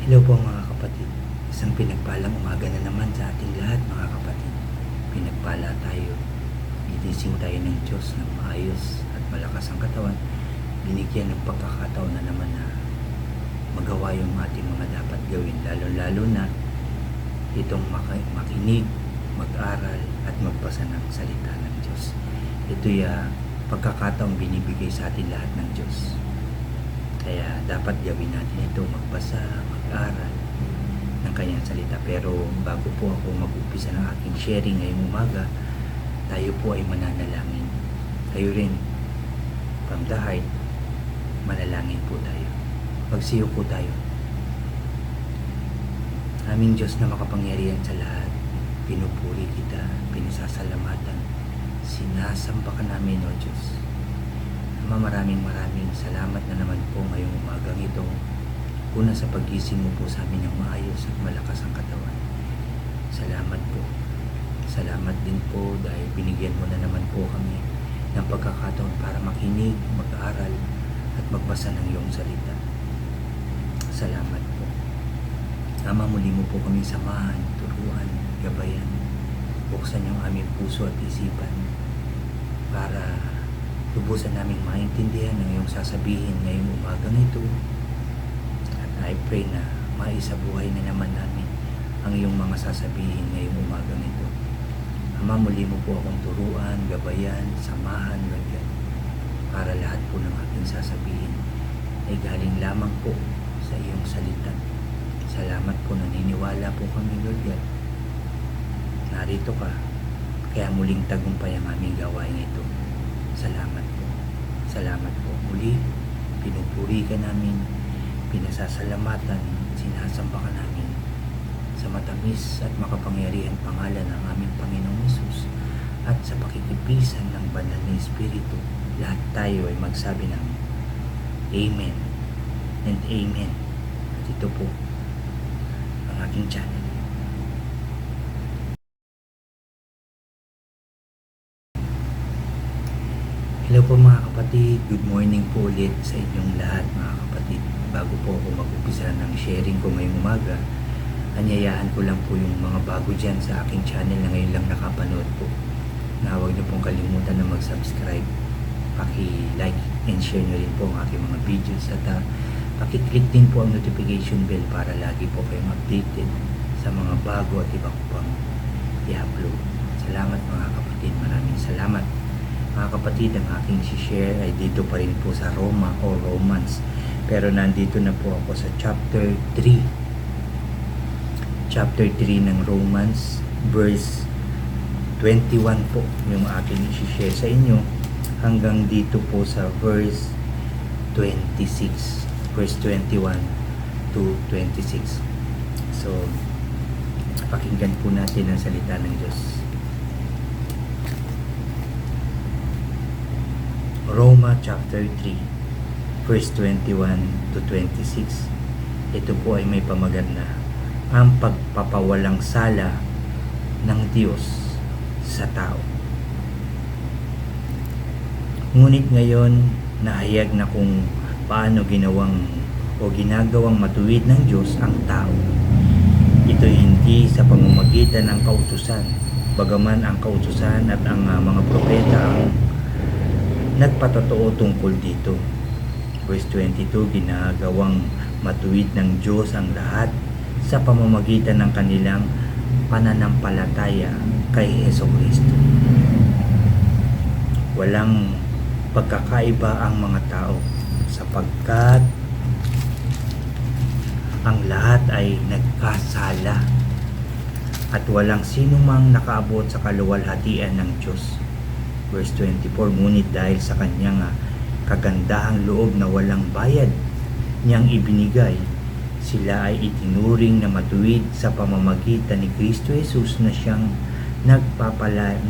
Hello po mga kapatid. Isang pinagpalang umaga na naman sa ating lahat mga kapatid. Pinagpala tayo. Ginising tayo ng Diyos ng maayos at malakas ang katawan. Binigyan ng pagkakataon na naman na magawa yung ating mga dapat gawin. Lalo-lalo na itong makinig, mag-aral at magbasa ng salita ng Diyos. Ito'y pagkakataong binibigay sa atin lahat ng Diyos. Kaya dapat gawin natin ito, magbasa, mag-aral ng kanyang salita. Pero bago po ako mag-umpisa ng aking sharing ngayong umaga, tayo po ay mananalangin. Tayo rin, from the heart, manalangin po tayo. Magsiyo po tayo. Aming Diyos na makapangyarihan sa lahat, pinupuri kita, pinasasalamatan, sinasamba ka namin, O Diyos. Ama, maraming salamat na naman po ngayong umagang ito. Una sa paggising mo po sa amin ng maayos at malakas ang katawan. Salamat po. Salamat din po dahil binigyan mo na naman po kami ng pagkakataon para makinig, mag-aral at magbasa ng iyong salita. Salamat po. Ama, muli mo po kami samahan, turuan, gabayan. Buksan yung aming puso at isipan para lubusan naming maintindihan ang iyong sasabihin ngayong umagang ito. At I pray na maisabuhay na naman namin ang iyong mga sasabihin ngayong umagang ito. Ama, muli mo po akong turuan, gabayan, samahan, Lord God, para lahat po ng aking sasabihin ay galing lamang po sa iyong salita. Salamat po, naniniwala po kami, Lord God. Narito ka, kaya muling tagumpay ang aming gawain ito. Salamat po. Salamat po. Muli, pinupuri ka namin, pinasasalamatan, sinasamba ka namin sa matamis at makapangyarihan pangalan ng aming Panginoong Hesus at sa pakikipisan ng banal na Espiritu. Lahat tayo ay magsabi ng Amen and Amen. At ito po ang aking channel. Hello po mga kapatid, good morning po ulit sa inyong lahat mga kapatid. Bago po ako mag-umpisa ng sharing ko ngayong umaga, anyayahan ko lang po yung mga bago dyan sa aking channel na ngayon lang nakapanood po. Na huwag niyo pong kalimutan na mag-subscribe, paki-like and share nyo rin po ang aking mga videos at paki-click din po ang notification bell para lagi po kayong updated sa mga bago at iba ko pang i-upload. Salamat mga kapatid, maraming salamat. Mga kapatid, ang aking share ay dito pa rin po sa Roma o Romans. Pero nandito na po ako sa chapter 3. Chapter 3 ng Romans, verse 21 po yung aking share sa inyo. Hanggang dito po sa verse 26. Verse 21 to 26. So, pakinggan po natin ang salita ng Diyos. Roma chapter 3 verse 21 to 26. Ito po ay may pamagat na ang pagpapawalang sala ng Diyos sa tao. Ngunit ngayon nahayag na kung paano ginagawang matuwid ng Diyos ang tao. Ito hindi sa pamamagitan ng kautusan, bagaman ang kautusan at ang mga propeta ang nagpatotoo tungkol dito. Verse 22, ginagawang matuwid ng Diyos ang lahat sa pamamagitan ng kanilang pananampalataya kay Hesukristo. Walang pagkakaiba ang mga tao sapagkat ang lahat ay nagkasala at walang sinumang nakaabot sa kaluwalhatian ng Diyos. Verse 24, ngunit dahil sa kanyang kagandahang loob na walang bayad niyang ibinigay, sila ay itinuring na matuwid sa pamamagitan ni Kristo Jesus na siyang nagpapalaya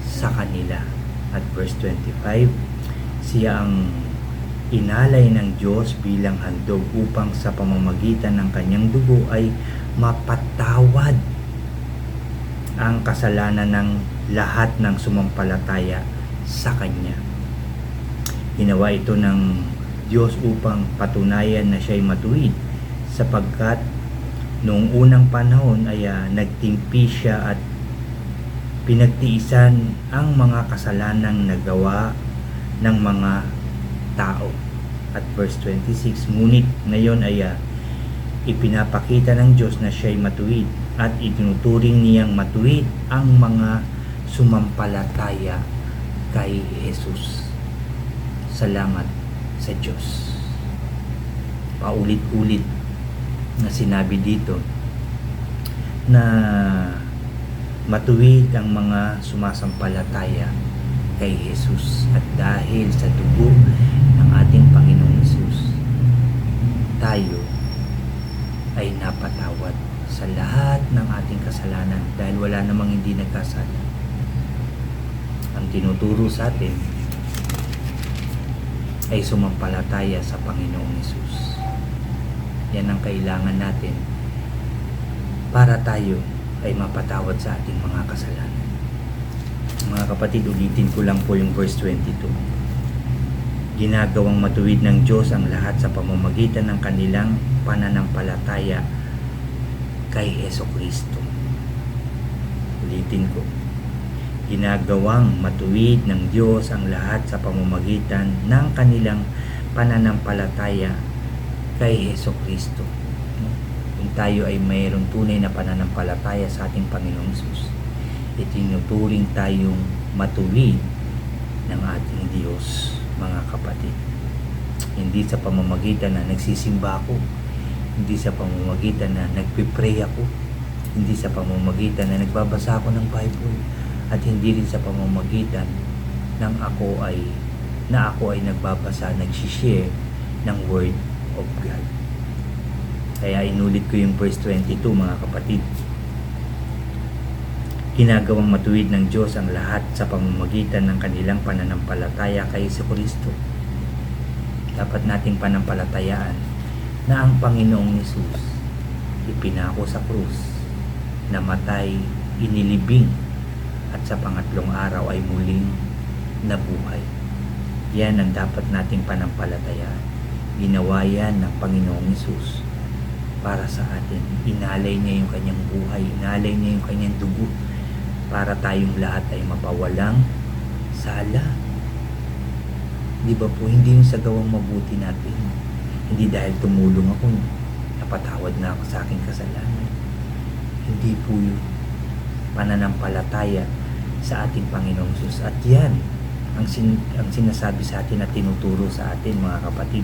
sa kanila. At verse 25, siya ang inalay ng Diyos bilang handog upang sa pamamagitan ng kanyang dugo ay mapatawad ang kasalanan ng lahat ng sumampalataya sa Kanya. Ginawa ito ng Diyos upang patunayan na siya'y matuwid, sapagkat noong unang panahon ay nagtimpi siya at pinagtiisan ang mga kasalanang nagawa ng mga tao. At verse 26, ngunit ngayon ay ipinapakita ng Diyos na siya'y matuwid at itinuturing niyang matuwid ang mga sumampalataya kay Jesus. Salamat sa Diyos. Paulit-ulit na sinabi dito na matuwid ang mga sumasampalataya kay Jesus, at dahil sa dugo ng ating Panginoong Jesus, tayo ay napatawad sa lahat ng ating kasalanan dahil wala namang hindi nagkasala. Ang tinuturo sa atin ay sumampalataya sa Panginoong Jesus. Yan ang kailangan natin para tayo ay mapatawad sa ating mga kasalanan. Mga kapatid, ulitin ko lang po yung verse 22. Ginagawang matuwid ng Diyos ang lahat sa pamamagitan ng kanilang pananampalataya kay Hesukristo. Ulitin ko. Ginagawang matuwid ng Diyos ang lahat sa pamamagitan ng kanilang pananampalataya kay Hesukristo. Kung tayo ay mayroong tunay na pananampalataya sa ating Panginoong Jesus, itinuturing tayong matuwid ng ating Diyos, mga kapatid. Hindi sa pamamagitan na nagsisimba ako, hindi sa pamamagitan na nagpipray ako, hindi sa pamamagitan na nagbabasa ako ng Bible, at hindi rin sa pamamagitan ng ako ay nagbabasa, nagsishare ng Word of God. Kaya inulit ko yung verse 22, mga kapatid. Ginagawang matuwid ng Diyos ang lahat sa pamamagitan ng kanilang pananampalataya kay Jesucristo. Dapat nating panampalatayaan na ang Panginoong Hesus ipinako sa krus, namatay, inilibing, at sa pangatlong araw ay muling nabuhay. Yan ang dapat nating panampalatayaan. Ginawa yan ng Panginoong Hesus para sa atin. Inalay niya yung kanyang buhay, inalay niya yung kanyang dugo para tayong lahat ay mapawalang sala. Di ba po, hindi yung sa gawang mabuti natin, hindi dahil tumulong ako, napatawad na ako sa aking kasalanan. Hindi po yun. Pananampalataya sa ating Panginoong Jesus. At yan ang sinasabi sa atin at tinuturo sa atin, mga kapatid.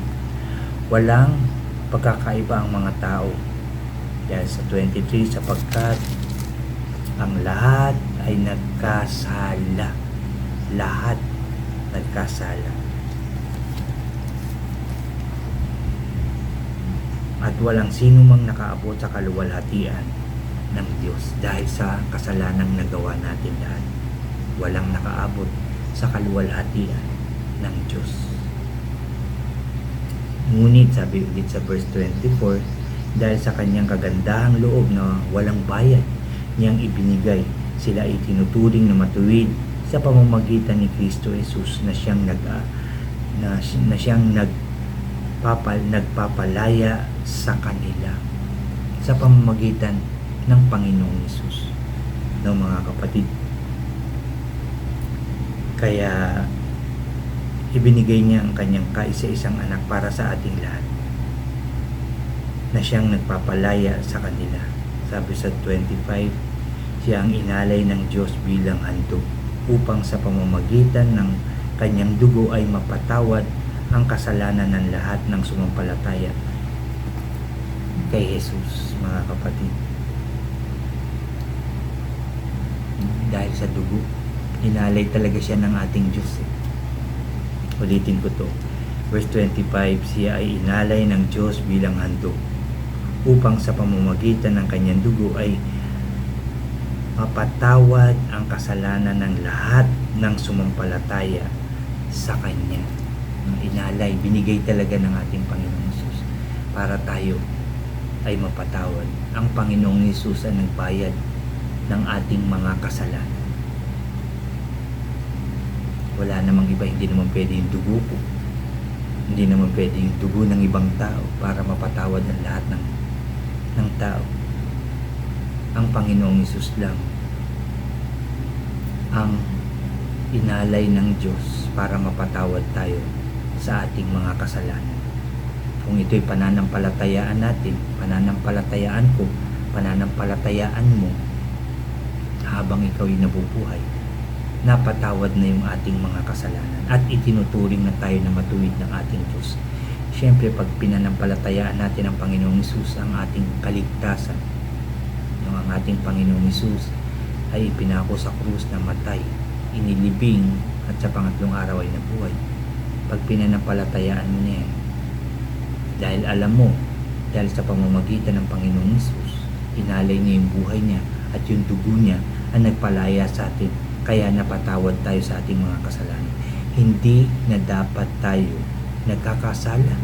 Walang pagkakaiba ang mga tao. Dahil sa 23, sapagkat ang lahat ay nagkasala. Lahat nagkasala. At walang sino mang nakaabot sa kaluwalhatian ng Diyos dahil sa kasalanang nagawa natin lahat. Walang nakaabot sa kaluwalhatian ng Diyos. Ngunit, sabi ulit sa verse 24, dahil sa kanyang kagandahang loob na walang bayad niyang ibinigay, sila ay tinuturing na matuwid sa pamamagitan ni Kristo Jesus na siyang nagpapalaya sa kanila sa pamamagitan ng Panginoong Jesus. No, mga kapatid, kaya ibinigay niya ang kanyang kaisa-isang anak para sa ating lahat, na siyang nagpapalaya sa kanila. Sabi sa 25, siya ang inalay ng Diyos bilang handog upang sa pamamagitan ng kanyang dugo ay mapatawad ang kasalanan ng lahat ng sumampalataya kay Jesus, mga kapatid. Dahil sa dugo, inalay talaga siya ng ating Diyos. Ulitin ko to. Verse 25, siya ay inalay ng Diyos bilang handog upang sa pamamagitan ng kanyang dugo ay mapatawad ang kasalanan ng lahat ng sumampalataya sa Kanya. Inalay, binigay talaga ng ating Panginoong Hesus para tayo ay mapatawad. Ang Panginoong Hesus ang nagbayad ng ating mga kasalanan. Wala namang iba, hindi naman pwede yung dugo ko. Hindi naman pwede yung dugo ng ibang tao para mapatawad ang lahat ng tao. Ang Panginoong Hesus lang ang inalay ng Diyos para mapatawad tayo sa ating mga kasalanan. Kung ito'y pananampalatayaan natin, pananampalatayaan ko, pananampalatayaan mo, habang ikaw'y nabubuhay, napatawad na yung ating mga kasalanan at itinuturing na tayo na matuwid ng ating Diyos. Siyempre, pag pinanampalatayaan natin ang Panginoong Hesus, ang ating kaligtasan, ang ating Panginoong Hesus ay ipinako sa krus na matay, inilibing, at sa pangatlong araw ay nabuhay. Pag pinanampalatayaan mo niya, dahil alam mo, dahil sa pamamagitan ng Panginoong Hesus, inalay niya yung buhay niya at yung dugo niya ang nagpalaya sa atin, kaya napatawad tayo sa ating mga kasalanan. Hindi na dapat tayo nagkakasala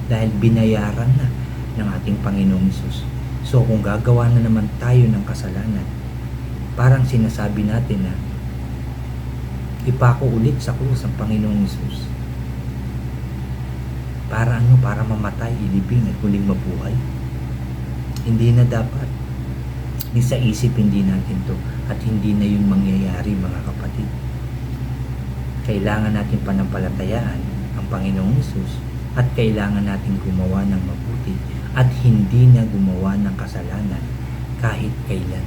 dahil binayaran na ng ating Panginoong Hesus. So kung gagawa na naman tayo ng kasalanan, parang sinasabi natin na ipako ulit sa krus ang Panginoong Hesus. Para ano? Para mamatay, ilibing at huling mabuhay. Hindi na dapat. Di sa isip hindi natin to at hindi na yun mangyayari, mga kapatid. Kailangan natin panampalatayaan ang Panginoong Hesus at kailangan natin gumawa ng mabuti at hindi na gumawa ng kasalanan kahit kailan.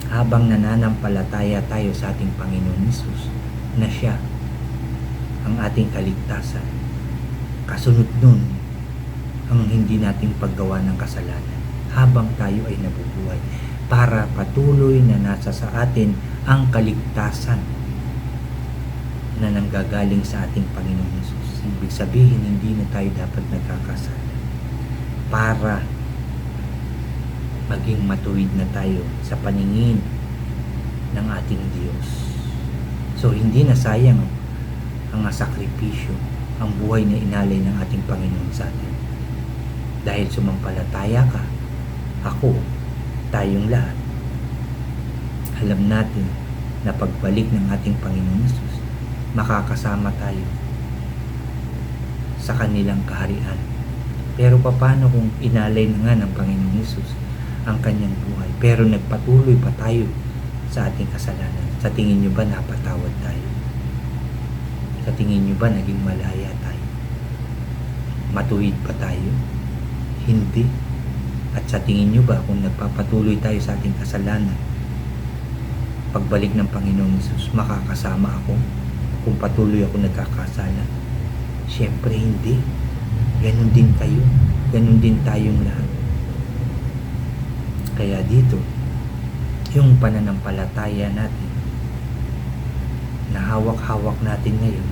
Habang nananampalataya tayo sa ating Panginoong Hesus na siya ang ating kaligtasan, kasunod nun ang hindi nating paggawa ng kasalanan habang tayo ay nabubuhay para patuloy na nasa sa atin ang kaligtasan na nanggagaling sa ating Panginoong Hesus. Ibig sabihin, hindi na tayo dapat nagkakasala para maging matuwid na tayo sa paningin ng ating Diyos. So hindi na sayang ang sakripisyo, ang buhay na inalay ng ating Panginoon sa atin. Dahil sumampalataya ka, ako, tayong lahat, alam natin na pagbalik ng ating Panginoon Hesus, makakasama tayo sa kanilang kaharian. Pero paano kung inalay na nga ng Panginoon Hesus ang kanyang buhay, pero nagpatuloy pa tayo sa ating kasalanan? Sa tingin nyo ba napatawad tayo? Sa tingin nyo ba naging malaya tayo? Matuwid pa tayo? Hindi. At sa tingin nyo ba kung nagpapatuloy tayo sa ating kasalanan, pagbalik ng Panginoong Hesus, makakasama ako kung patuloy ako nagkakasala? Siyempre hindi. Ganon din kayo. Ganon din tayong lahat. Kaya dito, yung pananampalataya natin na hawak-hawak natin ngayon,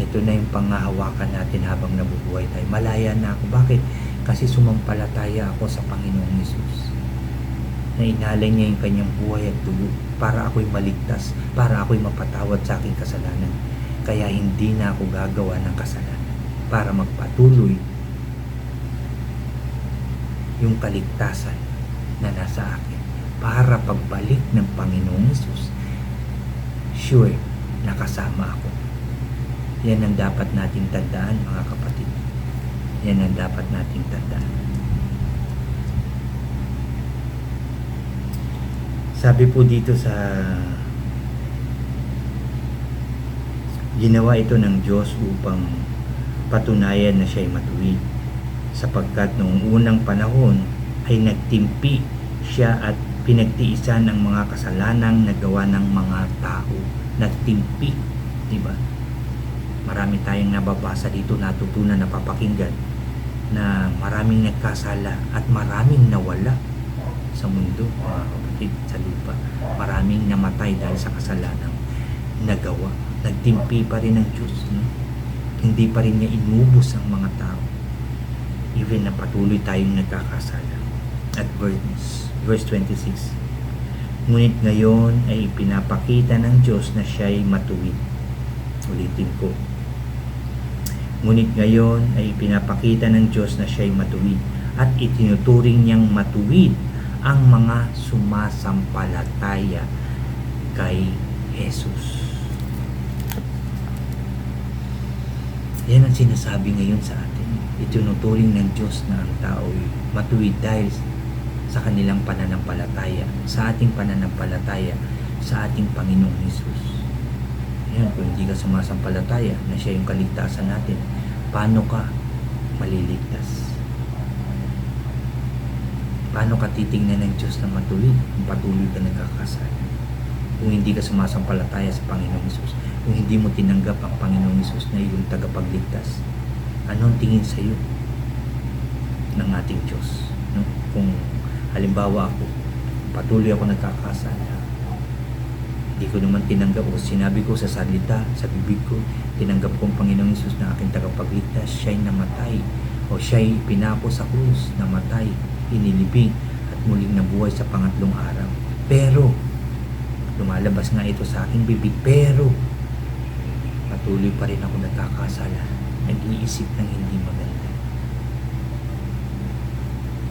ito na yung panghahawakan natin habang nabubuhay tayo. Malaya na ako. Bakit? Kasi sumampalataya ako sa Panginoong Hesus na inalay niya yung kanyang buhay at dugo para ako'y maligtas, para ako'y mapatawad sa aking kasalanan. Kaya hindi na ako gagawa ng kasalanan para magpatuloy yung kaligtasan na nasa akin, para pagbalik ng Panginoong Hesus, sure, nakasama ako. Yan ang dapat nating tandaan, mga kapatid. Yan ang dapat nating tandaan. Sabi po dito sa ginawa ito ng Diyos upang patunayan na siya'y matuwid, sapagkat noong unang panahon ay nagtimpi siya at pinagtiisan ang mga kasalanang nagawa ng mga tao. Nagtimpi, di ba? Marami tayong nababasa dito, natutunan, napapakinggan na maraming nagkasala at maraming nawala sa mundo, mga kapatid, sa lupa. Maraming namatay dahil sa kasalanang nagawa. Nagtimpi pa rin ang Diyos, no? Hindi pa rin niya inubos ang mga tao, even na patuloy tayong nagkakasala. At verse 26, ngunit ngayon ay ipinapakita ng Diyos na siya'y matuwid. Ulitin ko, ngunit ngayon ay ipinapakita ng Diyos na siya'y matuwid at itinuturing niyang matuwid ang mga sumasampalataya kay Jesus. Yan ang sinasabi ngayon sa atin. Itinuturing ng Diyos na ang tao ay matuwid dahil sa kanilang pananampalataya, sa ating pananampalataya, sa ating Panginoong Hesus. Yan, kung hindi ka sumasampalataya na siya yung kaligtasan natin, paano ka maliligtas? Paano ka titingnan ng Diyos na matuwid kung patuloy ka nagkakasala? Kung hindi ka sumasampalataya sa Panginoong Hesus, kung hindi mo tinanggap ang Panginoong Hesus na iyong tagapagligtas, anong tingin sa iyo ng ating Diyos? No? Kung halimbawa ako, patuloy ako nagkakasala, hindi ko naman tinanggap o sinabi ko sa salita, sa bibig ko, tinanggap ko ang Panginoong Hesus na aking tagapagligtas, siya'y namatay o siya'y pinako sa krus, namatay, inilibing at muling nabuhay sa pangatlong araw. Pero lumalabas nga ito sa aking bibig, pero patuloy pa rin ako nagkakasala, nag-iisip ng hindi maganda,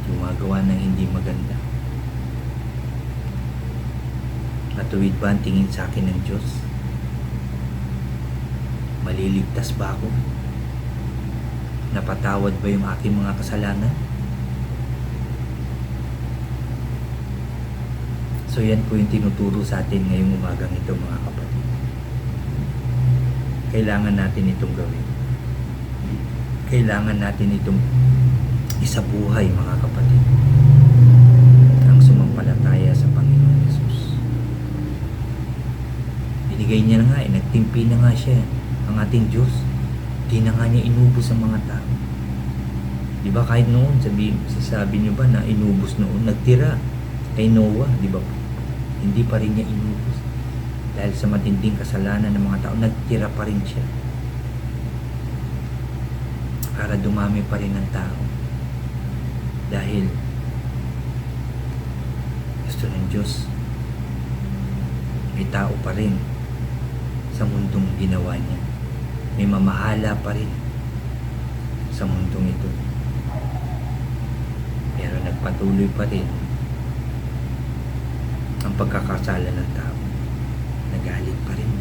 gumagawa ng hindi maganda. Matuwid ba ang tingin sa akin ng Diyos? Maliligtas ba ako? Napatawad ba yung aking mga kasalanan? So yan po yung tinuturo sa atin ngayong umagang ito, mga kapatid. Kailangan natin itong gawin. Kailangan natin itong isabuhay, mga kapatid. Ang sumampalataya sa Panginoon Hesus. Binigay niya na nga, nagtimpi na nga siya, ang ating Diyos. Di na nga niya inubos ang mga tao. Di ba kahit noon, sasabi niyo ba na inubos noon, nagtira kay Noah, di ba? Hindi pa rin niya inubos. Dahil sa matinding kasalanan ng mga tao, nagtira pa rin siya. Para dumami pa rin ang tao. Dahil gusto ng Diyos, may tao pa rin sa mundong ginawa niya. May mamahala pa rin sa mundong ito. Pero nagpatuloy pa rin ang pagkakasala ng tao. Nagalit pa rin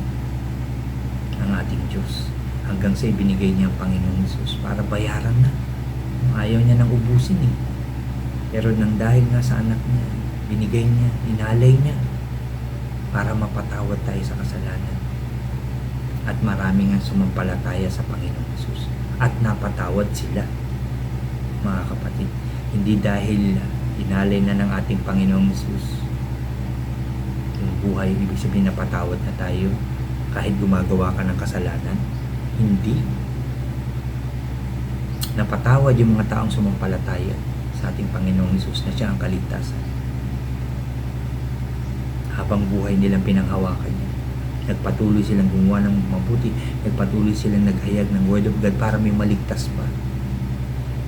ang ating Diyos hanggang sa ibinigay niya ang Panginoong Hesus para bayaran na. Ayaw niya nang ubusin eh. Pero nang dahil nga sa anak niya, binigay niya, inalay niya para mapatawad tayo sa kasalanan. At marami nga sumampalataya sa Panginoong Hesus at napatawad sila, mga kapatid. Hindi dahil inalay na ng ating Panginoong Hesus yung buhay, ibig sabihin napatawad na tayo kahit gumagawa ka ng kasalanan. Hindi. Napatawad yung mga taong sumampalataya sa ating Panginoong Hesus na siya ang kaligtasan. Habang buhay nilang pinanghawakan niya, nagpatuloy silang gumawa ng mabuti, nagpatuloy silang naghayag ng Word of God para may maligtas pa.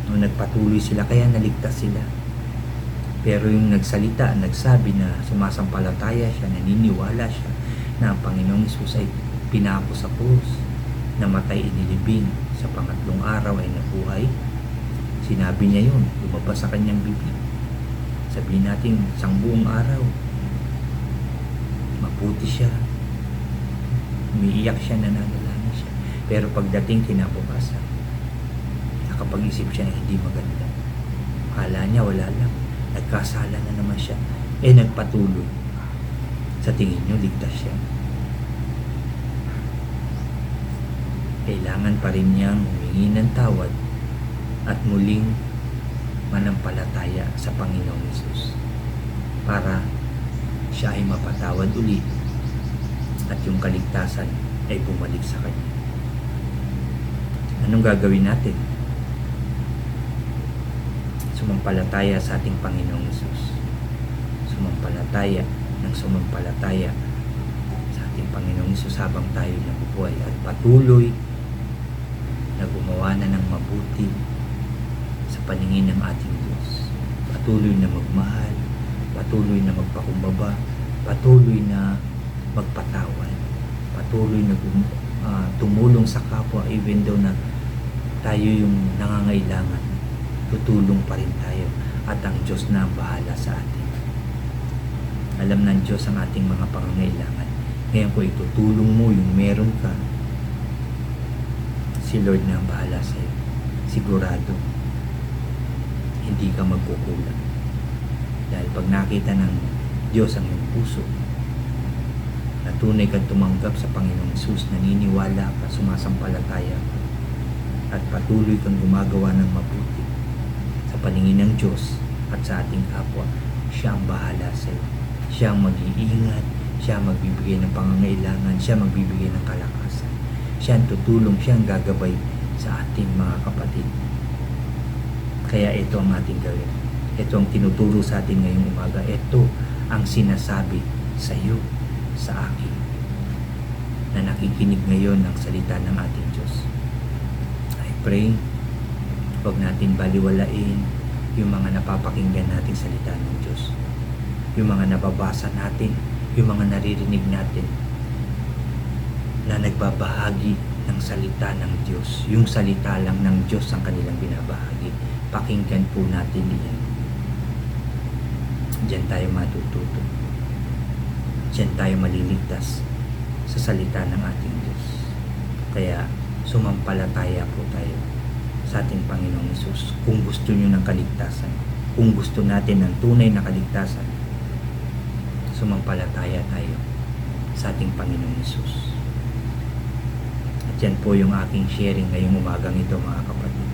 No, nagpatuloy sila, kaya naligtas sila. Pero yung nagsalita, nagsabi na sumasampalataya siya, naniniwala siya na ang Panginoong Hesus ay pinako sa krus, namatay, inilibing, sa pangatlong araw ay nabuhay. Sinabi niya yun, lumabas sa kanyang bibig. Sabihin natin, isang buong araw, mabuti siya, umiiyak siya, nananalangin siya. Pero pagdating kinabukasan, nakapag-isip siya na hindi maganda. Akala niya wala lang, nagkasala na naman siya, nagpatuloy. Sa tingin niyo, ligtas siya. Kailangan pa rin niyang humingi ng tawad at muling manampalataya sa Panginoong Hesus para siya ay mapatawad ulit at yung kaligtasan ay bumalik sa kanya. Anong gagawin natin? Sumampalataya sa ating Panginoong Hesus. Sumampalataya sa ating Panginoong Hesus habang tayo nabubuhay at patuloy na gumawa na ng mabuti sa paningin ng ating Diyos. Patuloy na magmahal, patuloy na magpakumbaba, patuloy na magpatawad, patuloy na tumulong sa kapwa even though na tayo yung nangangailangan. Tutulong pa rin tayo at ang Diyos na ang bahala sa atin. Alam ng Diyos ang ating mga pangangailangan. Ngayon kung itutulong mo yung meron ka, si Lord na ang bahala sa'yo. Sigurado, hindi ka magkukulang. Dahil pag nakita ng Diyos ang iyong puso, na tunay kang tumanggap sa Panginoong Hesus, naniniwala ka, sumasampalataya ka, at patuloy kang gumagawa ng mabuti sa paningin ng Diyos at sa ating kapwa, siya ang bahala sa iyo. Siya ang mag-iingat, siya ang magbibigay ng pangangailangan, siya ang magbibigay ng kalakasan. Siya ang tutulong, siya ang gagabay sa ating mga kapatid. Kaya ito ang ating gawin. Ito ang tinuturo sa atin ngayong umaga. Ito ang sinasabi sa iyo, sa akin, na nakikinig ngayon ng salita ng ating Diyos. I pray, huwag natin baliwalain yung mga napapakinggan nating salita ng Diyos, yung mga nababasa natin, yung mga naririnig natin na nagbabahagi ng salita ng Diyos. Yung salita lang ng Diyos ang kanilang binabahagi. Pakinggan po natin iyan. Diyan tayo matututo. Diyan tayo maliligtas sa salita ng ating Diyos. Kaya sumampalataya po tayo sa ating Panginoong Hesus. Kung gusto nyo ng kaligtasan, kung gusto natin ng tunay na kaligtasan, sumampalataya tayo sa ating Panginoong Hesus. At yan po yung aking sharing ngayong umagang ito, mga kapatid.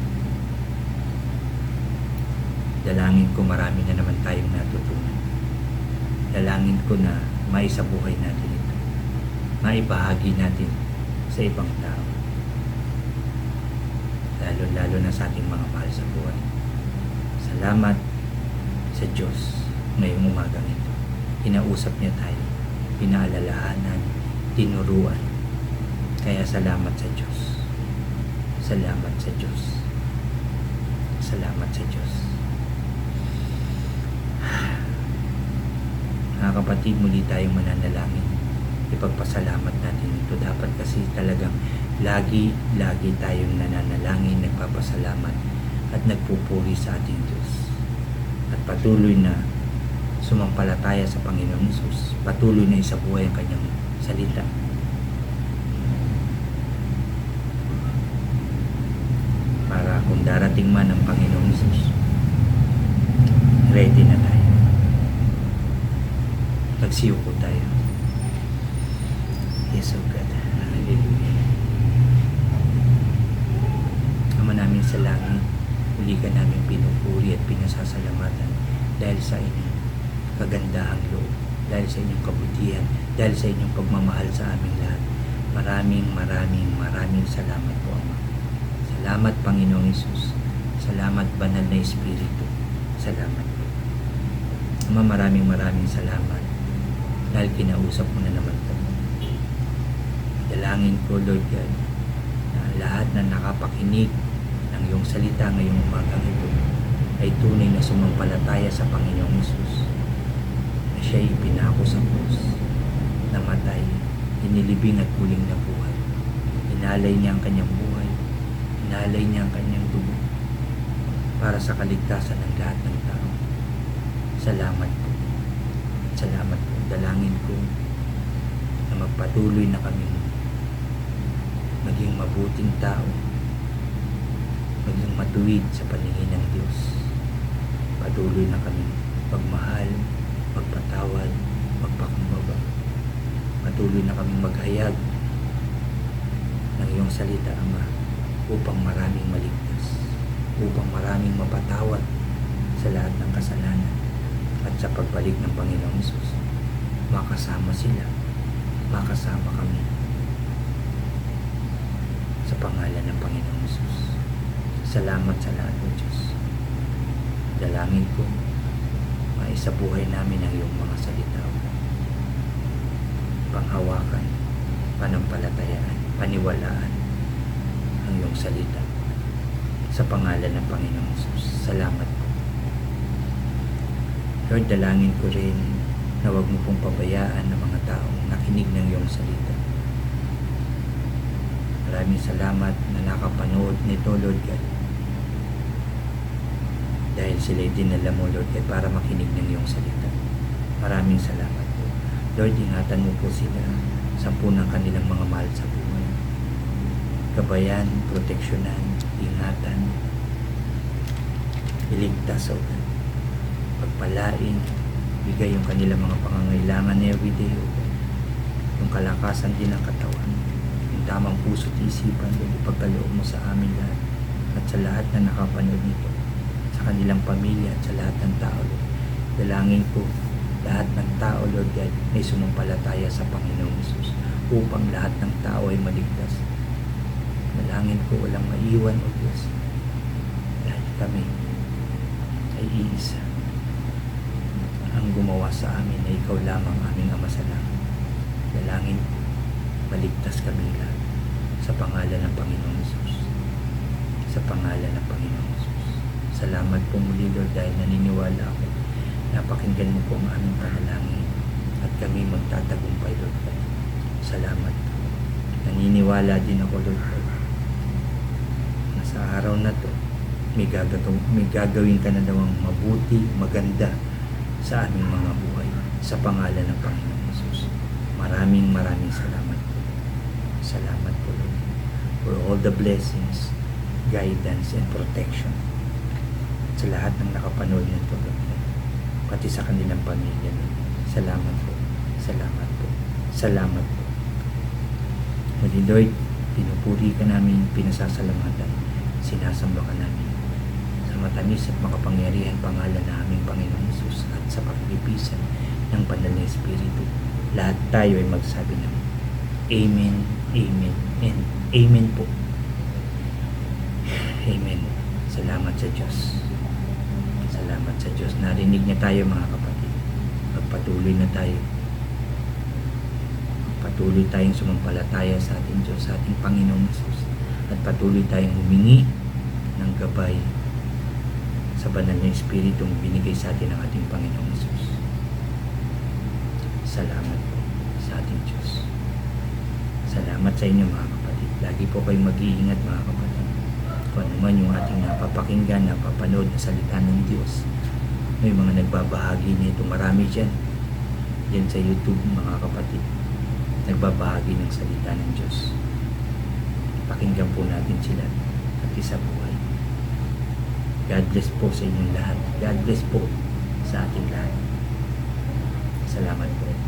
Dalangin ko marami na naman tayong natutunan. Dalangin ko na maisabuhay natin ito. Maibahagi natin sa ibang tao. Lalo na sa ating mga mahal sa buhay. Salamat sa Diyos ngayong umagang ito. Kinausap niya tayo, pinaalalahanan, tinuruan. Kaya salamat sa Diyos. Salamat sa Diyos. Salamat sa Diyos. Mga kapatid, muli tayong mananalangin. Ipagpasalamat natin ito. Dapat kasi talagang lagi tayong nananalangin, nagpapasalamat at nagpupuri sa ating Diyos. At patuloy na sumampalataya sa Panginoong Hesus. Patuloy na isabuhay ang kanyang salita. Para kung darating man ang Panginoong Hesus, ready na tayo. Magsiyuko tayo. Yes, O God. Hallelujah. Ama namin sa langit, muli ka namin pinupuri at pinasasalamatan dahil sa inyong kagandahang loob, dahil sa inyong kabutihan, dahil sa inyong pagmamahal sa aming lahat. Maraming salamat po, Ama. Salamat, Panginoong Hesus. Salamat, Banal na Espiritu. Salamat po. Ama, maraming salamat dahil kinausap mo na naman po. Dalangin ko, Lord God, na lahat na nakapakinig ng iyong salita ngayong umagang ito ay tunay na sumampalataya sa Panginoong Hesus, na siya'y pinako sa krus, namatay, inilibing at muling nabuhay. Inalay niya ang kanyang buhay, inalay niya ang kanyang dugo para sa kaligtasan ng lahat ng tao. Salamat po. Salamat po. Dalangin ko na magpatuloy na kami maging mabuting tao, maging matuwid sa paningin ng Diyos. Patuloy na kami magmahal, magpatawad, magpakumbaba. Patuloy na kami maghayag ng iyong salita, Ama, upang maraming maligtas, upang maraming mapatawad sa lahat ng kasalanan, at sa pagbalik ng Panginoong Hesus, makasama sila, makasama kami sa pangalan ng Panginoong Hesus. Salamat sa lahat, O Diyos. Dalangin ko, maisabuhay namin ang iyong mga salita, panghawakan, panampalatayaan, paniwalaan ang iyong salita sa pangalan ng Panginoong Hesus. Salamat po. Lord, dalangin ko rin na huwag mo pong pabayaan ng mga taong nakinig ng iyong salita. Maraming salamat na nakapanood nito, Lord God. Dahil sila'y dinala mo, Lord God, para makinig ng iyong salita. Maraming salamat po. Lord, ingatan mo po sila sa ng kanilang mga mahal sa buhay. gabayan, proteksyonan, ingatan, iligtas o pagpalain, bigay yung kanilang mga pangangailangan everyday o yung kalakasan din ng katawan, yung tamang puso't isipan, yung ipagkaloob mo sa amin lahat at sa lahat na nakapanood nito, sa kanilang pamilya at sa lahat ng tao. Dalangin ko lahat ng tao, Lord God, ay sumampalataya sa Panginoong Hesus upang lahat ng tao ay maligtas. Dalangin ko walang maiwan, O Diyos, dahil kami ay iisa. Ang gumawa sa amin ay ikaw lamang, aming Ama sa langit. Dalangin ko, maligtas kami lahat sa pangalan ng Panginoong Hesus. Sa pangalan ng Panginoong Hesus. Salamat po muli, Lord, dahil naniniwala ako. Napakinggan mo po ang aming panalangin at kami magtatagumpay, Lord God. Salamat po. Naniniwala din ako, Lord God, na sa araw na to may gagawin ka na daw ang mabuti, maganda sa aming mga buhay sa pangalan ng Panginoong Hesus. Maraming salamat po. Salamat po, Lord, for all the blessings, guidance, and protection sa lahat ng nakapanood nito, Lord, pati sa kanilang pamilya. Salamat po. Salamat po. Salamat po. Muli, Lord, pinupuri ka namin, pinasasalamatan, sinasamba ka namin sa matamis at makapangyarihan pangalan na aming Panginoong Hesus at sa pakikipisan ng Banal na Espiritu. Lahat tayo ay magsabi ng Amen, Amen, and Amen po. Amen. Salamat sa Diyos. Salamat sa Diyos. Narinig niya tayo, mga kapatid. Magpatuloy na tayo. Patuloy tayong sumampalataya sa ating Diyos, sa ating Panginoong Hesus. At patuloy tayong humingi ng gabay sa Banal na Espiritong binigay sa atin ng ating Panginoong Hesus. Salamat po sa ating Diyos. Salamat sa inyo, mga kapatid. Lagi po kayong mag-iingat, mga kapatid. Kung ano man yung ating napapakinggan, napapanood na salita ng Diyos, may mga nagbabahagi nito. Marami dyan sa YouTube, mga kapatid, nagbabahagi ng salita ng Diyos. Pakinggan po natin sila at isa buhay. God bless po sa inyong lahat. God bless po sa ating lahat. Salamat po.